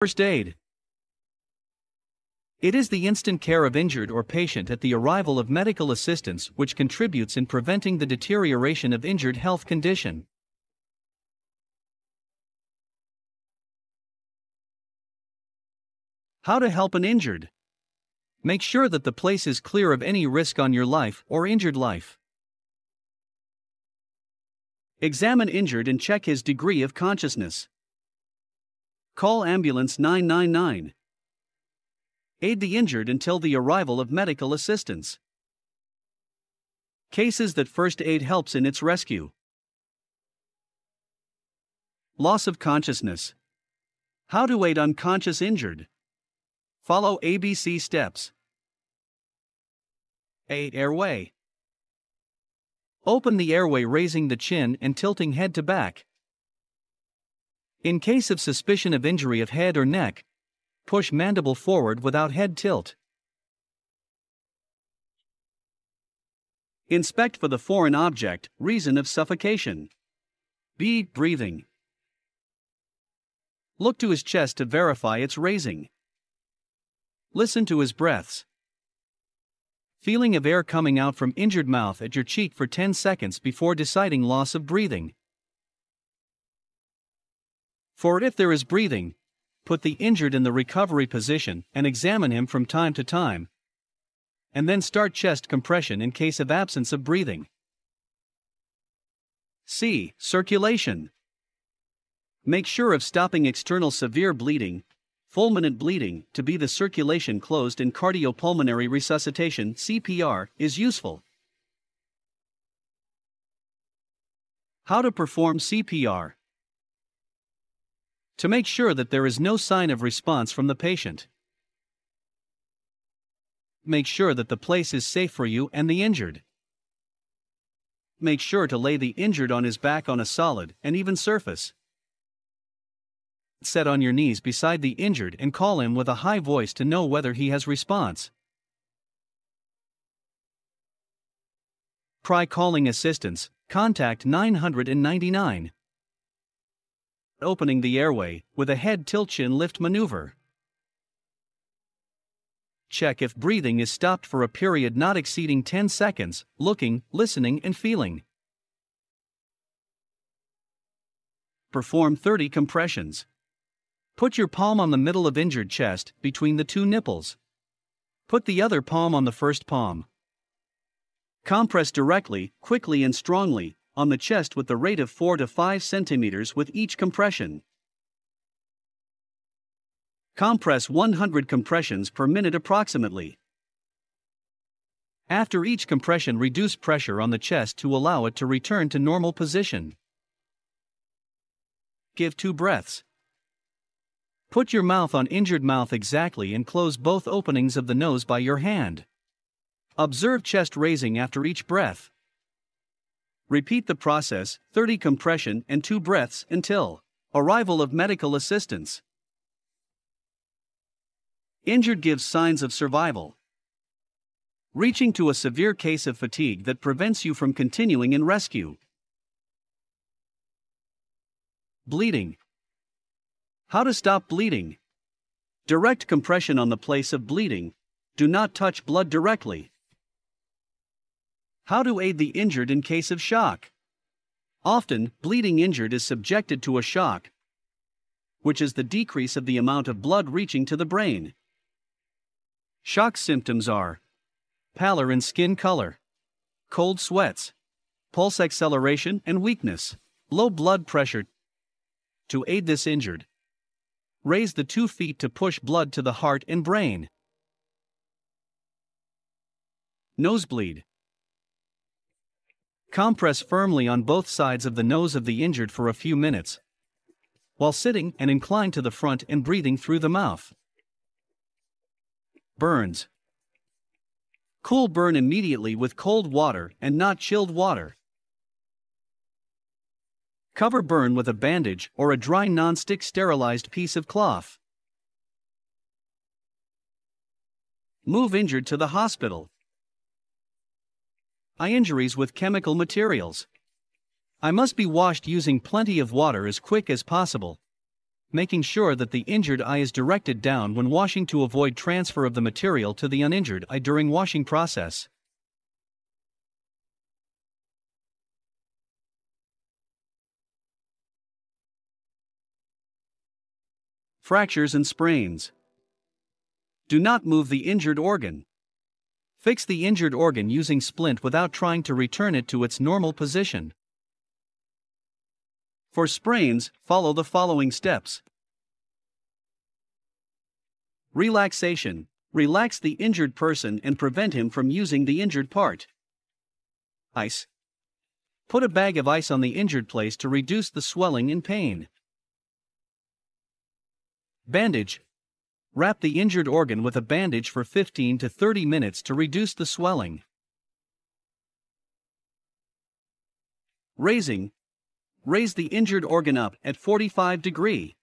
First aid. It is the instant care of injured or patient at the arrival of medical assistance which contributes in preventing the deterioration of injured health condition. How to help an injured. Make sure that the place is clear of any risk on your life or injured life. Examine injured and check his degree of consciousness. Call ambulance 999. Aid the injured until the arrival of medical assistance. Cases that first aid helps in its rescue. Loss of consciousness. How to aid unconscious injured. Follow ABC steps. A. Airway. Open the airway, raising the chin and tilting head to back. In case of suspicion of injury of head or neck, push mandible forward without head tilt. Inspect for the foreign object, reason of suffocation. B. Breathing. Look to his chest to verify its raising. Listen to his breaths. Feeling of air coming out from injured mouth at your cheek for 10 seconds before deciding loss of breathing. For if there is breathing, put the injured in the recovery position and examine him from time to time. And then start chest compression in case of absence of breathing. C. Circulation. Make sure of stopping external severe bleeding, fulminant bleeding, to be the circulation closed in cardiopulmonary resuscitation (CPR) is useful. How to perform CPR. To make sure that there is no sign of response from the patient. Make sure that the place is safe for you and the injured. Make sure to lay the injured on his back on a solid and even surface. Set on your knees beside the injured and call him with a high voice to know whether he has response. Try calling assistance, contact 999. Opening the airway with a head tilt chin lift maneuver. Check if breathing is stopped for a period not exceeding 10 seconds, looking, listening and feeling. Perform 30 compressions. Put your palm on the middle of injured chest, between the two nipples. Put the other palm on the first palm. Compress directly, quickly and strongly, on the chest with the rate of 4 to 5 centimeters with each compression. Compress 100 compressions per minute approximately. After each compression, reduce pressure on the chest to allow it to return to normal position. Give 2 breaths. Put your mouth on injured mouth exactly and close both openings of the nose by your hand. Observe chest raising after each breath. Repeat the process, 30 compression and 2 breaths until arrival of medical assistance. Injured gives signs of survival. Reaching to a severe case of fatigue that prevents you from continuing in rescue. Bleeding. How to stop bleeding. Direct compression on the place of bleeding. Do not touch blood directly. How to aid the injured in case of shock. Often, bleeding injured is subjected to a shock, which is the decrease of the amount of blood reaching to the brain. Shock symptoms are pallor in skin color, cold sweats, pulse acceleration and weakness, low blood pressure. To aid this injured, raise the 2 feet to push blood to the heart and brain. Nosebleed. Compress firmly on both sides of the nose of the injured for a few minutes, while sitting and inclined to the front and breathing through the mouth. Burns. Cool burn immediately with cold water and not chilled water. Cover burn with a bandage or a dry non-stick sterilized piece of cloth. Move injured to the hospital. Eye injuries with chemical materials. Eye must be washed using plenty of water as quick as possible. making sure that the injured eye is directed down when washing to avoid transfer of the material to the uninjured eye during washing process. Fractures and sprains. Do not move the injured organ. Fix the injured organ using splint without trying to return it to its normal position. For sprains, follow the following steps. Relaxation. Relax the injured person and prevent him from using the injured part. Ice. Put a bag of ice on the injured place to reduce the swelling and pain. Bandage. Wrap the injured organ with a bandage for 15 to 30 minutes to reduce the swelling. Raising. Raise the injured organ up at 45 degrees.